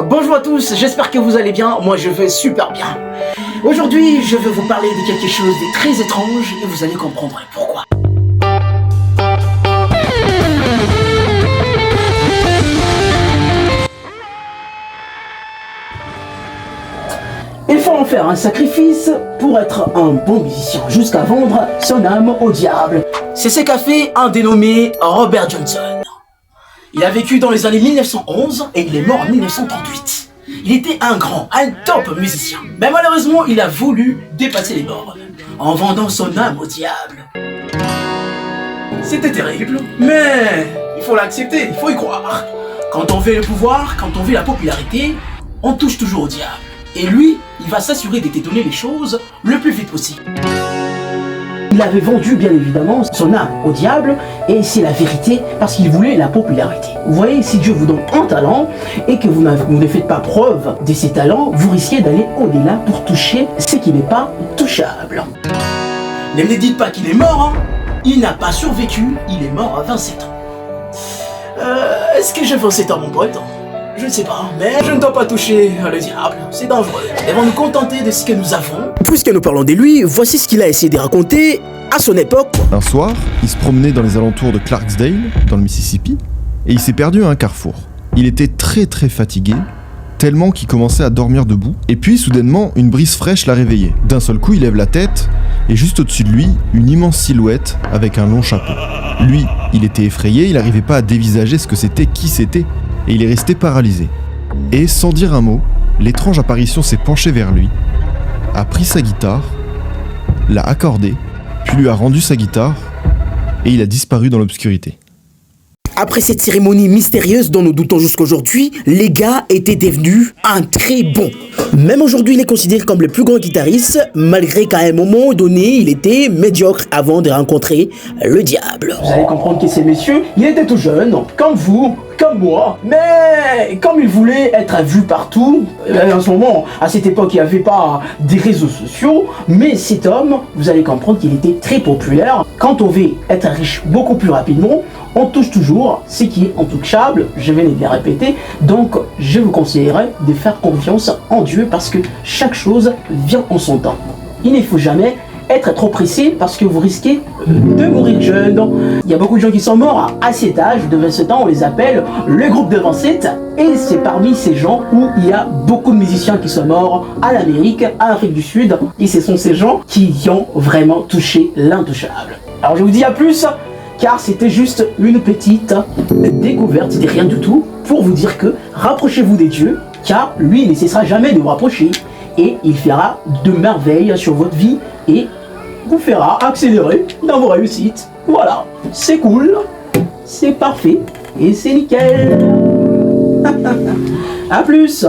Bonjour à tous, j'espère que vous allez bien, moi je vais super bien. Aujourd'hui, je vais vous parler de quelque chose de très étrange et vous allez comprendre pourquoi. Il faut en faire un sacrifice pour être un bon musicien, jusqu'à vendre son âme au diable. C'est ce qu'a fait un dénommé Robert Johnson. Il a vécu dans les années 1911 et il est mort en 1938. Il était un top musicien. Mais malheureusement, il a voulu dépasser les bornes en vendant son âme au diable. C'était terrible, mais il faut l'accepter, il faut y croire. Quand on veut le pouvoir, quand on veut la popularité, on touche toujours au diable. Et lui, il va s'assurer de te donner les choses le plus vite possible. Il avait vendu bien évidemment son âme au diable et c'est la vérité parce qu'il voulait la popularité. Vous voyez, si Dieu vous donne un talent et que vous ne faites pas preuve de ces talents, vous risquez d'aller au-delà pour toucher ce qui n'est pas touchable. Ne me dites pas qu'il est mort, hein. Il n'a pas survécu, il est mort à 27 ans. Est-ce que j'ai 27 ans mon pote? Je ne sais pas, mais je ne dois pas toucher le diable, c'est dangereux. Devons nous contenter de ce que nous avons. Puisque nous parlons de lui, voici ce qu'il a essayé de raconter à son époque. Un soir, il se promenait dans les alentours de Clarksdale, dans le Mississippi, et il s'est perdu à un carrefour. Il était très fatigué, tellement qu'il commençait à dormir debout, et puis soudainement, une brise fraîche l'a réveillé. D'un seul coup, il lève la tête, et juste au-dessus de lui, une immense silhouette avec un long chapeau. Lui, il était effrayé, il n'arrivait pas à dévisager ce que c'était, qui c'était, et il est resté paralysé. Et sans dire un mot, l'étrange apparition s'est penchée vers lui, a pris sa guitare, l'a accordée, puis lui a rendu sa guitare, et il a disparu dans l'obscurité. Après cette cérémonie mystérieuse dont nous doutons jusqu'aujourd'hui, les gars étaient devenus un très bon. Même aujourd'hui, il est considéré comme le plus grand guitariste, malgré qu'à un moment donné, il était médiocre avant de rencontrer le diable. Vous allez comprendre que ces messieurs, il était tout jeune, comme vous, comme moi, mais comme il voulait être vu partout, en ce moment, à cette époque, il n'y avait pas des réseaux sociaux, mais cet homme, vous allez comprendre qu'il était très populaire. Quand on veut être riche beaucoup plus rapidement, on touche toujours ce qui est intouchable, je vais le répéter, donc je vous conseillerais de faire confiance en Dieu parce que chaque chose vient en son temps. Il ne faut jamais être trop pressé parce que vous risquez de mourir jeune. Il y a beaucoup de gens qui sont morts à cet âge, de 27 ans, on les appelle le groupe de 27 et c'est parmi ces gens où il y a beaucoup de musiciens qui sont morts à l'Amérique, à l'Afrique du Sud et ce sont ces gens qui ont vraiment touché l'intouchable. Alors je vous dis à plus car c'était juste une petite découverte, c'était rien du tout pour vous dire que rapprochez-vous des dieux car lui ne cessera jamais de vous rapprocher et il fera de merveilles sur votre vie et vous fera accélérer dans vos réussites. Voilà, c'est cool, c'est parfait et c'est nickel. À plus.